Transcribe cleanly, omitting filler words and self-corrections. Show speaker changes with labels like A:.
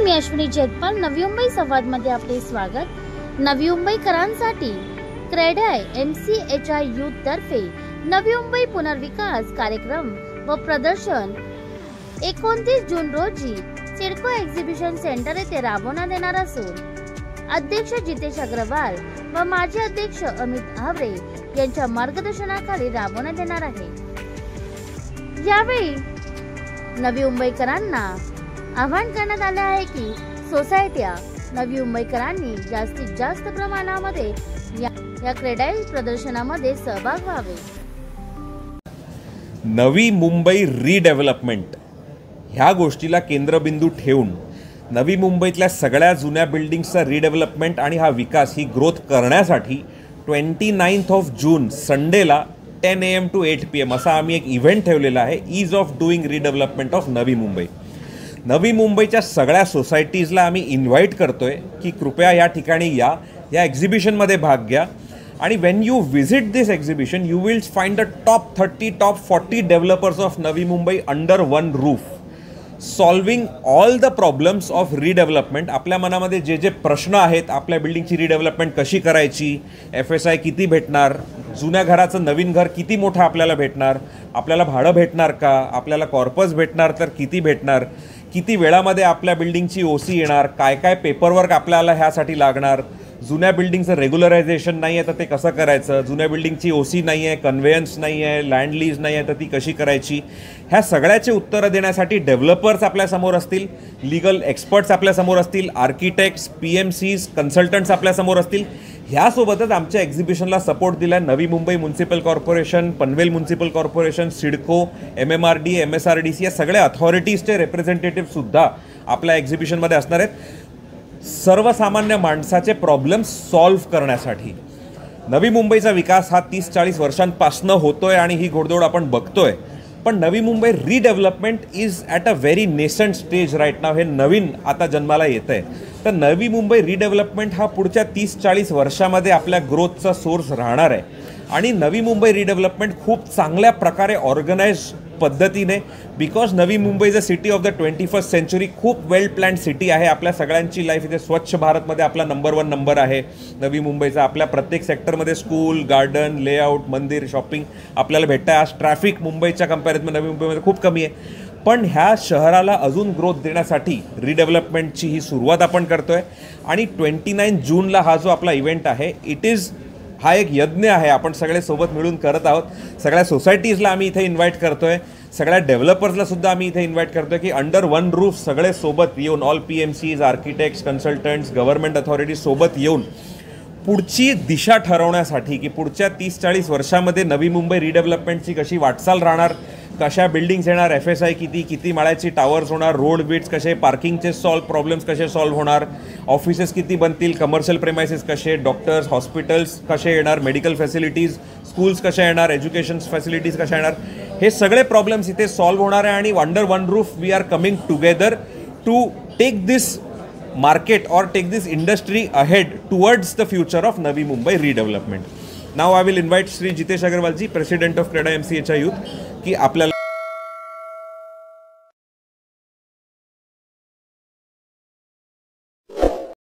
A: मी अश्विनी जैतपाल, नवी मुंबई संवादमध्ये आपले स्वागत। नवी मुंबईकरांसाठी क्रेडाय MCHI यूथ तर्फे नवी मुंबई पुनर्विकास कार्यक्रम व प्रदर्शन 29 जून रोजी सिडको एक्झिबिशन सेंटर येथे राबवण्यात येणार असून अध्यक्ष जितेश अग्रवाल व माजी अध्यक्ष अमित आवरे यांच्या मार्गदर्शनाखाली राबवण्यात येणार आहे। यावेळी नवी मुंबईकरांना आवाहन करण्यात आले आहे की सोसायट्या नवी मुंबईकरांनी जास्तीत जास्त प्रमाणामध्ये या क्रीडा प्रदर्शनामध्ये सहभाग व्हावे।
B: नवी मुंबई रिडेव्हलपमेंट ह्या गोष्टीला केंद्रबिंदू ठेवून नवी मुंबईतल्या सगळ्या जुन्या बिल्डिंग्सचा रिडेव्हलपमेंट आणि हा विकास ही ग्रोथ करण्यासाठी 29 जून संडेला 10 AM to 8 PM असा आम्ही एक इव्हेंट ठेवलेला आहे, ईज of doing redevelopment of Navi Mumbai. नवी मुंबईच्या सगळ्या सोसायटीजला आम्ही इन्व्हाइट करतोय की कृपया या ठिकाणी या एक्झिबिशनमध्ये भाग घ्या आणि when you visit this exhibition you will find the top 30 top 40 developers of Navi Mumbai under one roof, solving all the problems of redevelopment. आपल्या मनामध्ये जे जे प्रश्न आहेत, आपल्या बिल्डिंगची रिडेव्हलपमेंट कशी करायची, FSI किती भेटणार, जुन्या घराचं नवीन घर किती मोठं आपल्याला भेटणार, आपल्याला भाडं भेटणार का, आपल्याला कॉर्पस भेटणार तर किती भेटणार, किती वेळामध्ये आपल्या बिल्डिंगची OC येणार, काय काय पेपरवर्क आपल्याला ह्यासाठी लागणार, जुन्या बिल्डिंगचं रेग्युलरायझेशन नाही आहे तर ते कसं करायचं, जुन्या बिल्डिंगची OC नाही आहे, कन्व्हेयन्स नाही आहे, लँड लीज नाही आहे तर ती कशी करायची, ह्या सगळ्याचे उत्तरं देण्यासाठी डेव्हलपर्स आपल्यासमोर असतील, लीगल एक्सपर्ट्स आपल्यासमोर असतील, आर्किटेक्ट्स, PMCs, कन्सल्टंट्स आपल्यासमोर असतील। ह्यासोबतच आमच्या एक्झिबिशनला सपोर्ट दिला Navi Mumbai municipal corporation, Panvel municipal corporation, CIDCO, MMRD, MSRDC या सगळ्या अथॉरिटीजचे रिप्रेझेंटेटिव्हसुद्धा आपल्या एक्झिबिशनमध्ये असणार आहेत, सर्वसामान्य माणसाचे प्रॉब्लेम्स सॉल्व्ह करण्यासाठी। नवी मुंबईचा विकास हा 30-40 वर्षांपासून होतोय आणि ही घोडदौड आपण बघतोय, पण Navi Mumbai redevelopment is at a very nascent stage right now. हे नवीन आता जन्माला येतं आहे, तर नवी मुंबई रिडेव्हलपमेंट हा पुढच्या 30-40 वर्षामध्ये आपल्या ग्रोथचा सोर्स राहणार आहे आणि नवी मुंबई रिडेव्हलपमेंट खूप चांगल्या प्रकारे ऑर्गनाइज पद्धतीने, because Navi Mumbai is a city of the 21st century, खूप वेल प्लॅन्ड सिटी आहे। आपल्या सगळ्यांची लाईफ इथे स्वच्छ भारतमध्ये आपला नंबर 1 नंबर आहे नवी मुंबईचा। आपल्या प्रत्येक सेक्टरमध्ये स्कूल, गार्डन, लेआउट, मंदिर, शॉपिंग आपल्याला भेटतं आहे। आज ट्रॅफिक मुंबईच्या कंपॅरिझनमध्ये नवी मुंबईमध्ये खूप कमी आहे, पण ह्या शहराला अजून ग्रोथ देण्यासाठी रिडेव्हलपमेंटची ही सुरुवात आपण करतोय आणि 29 जूनला हा जो आपला इव्हेंट आहे हा एक यज्ञ आहे, आपण सगळे सोबत मिळून करत आहोत। सगळ्या सोसायटीजला आम्ही इथे इन्व्हाइट करतोय, सगळ्या डेव्हलपर्सला सुद्धा आम्ही इथे इन्व्हाइट करतोय की अंडर वन रूफ सगळे सोबत येऊन, all PMCs, architects, consultants, government authorities सोबत येऊन पुढची दिशा ठरवण्यासाठी की पुढच्या 30-40 वर्षामध्ये नवी मुंबई रिडेव्हलपमेंटची कशी वाटचाल राहणार, कशा बिल्डिंग्स येणार, FSI किती माळ्याची टावर्स होणार, रोड विड्स कसे, पार्किंगचे प्रॉब्लेम्स कसे सॉल्व्ह होणार, ऑफिसेस किती बनतील, कमर्शियल प्रेमायसेस कसे, डॉक्टर्स, हॉस्पिटल्स कसे येणार, मेडिकल फॅसिलिटीज, स्कूल्स कशा येणार, एज्युकेशन फॅसिलिटीज कशा येणार, हे सगळे प्रॉब्लेम्स इथे सॉल्व्ह होणार आहे आणि under one roof we are coming together to take this market or take this industry ahead towards the future of Navi Mumbai redevelopment. Now I will invite Shri Jitesh Agarwal ji, President of CREDA MCHI Youth, की आपल्याला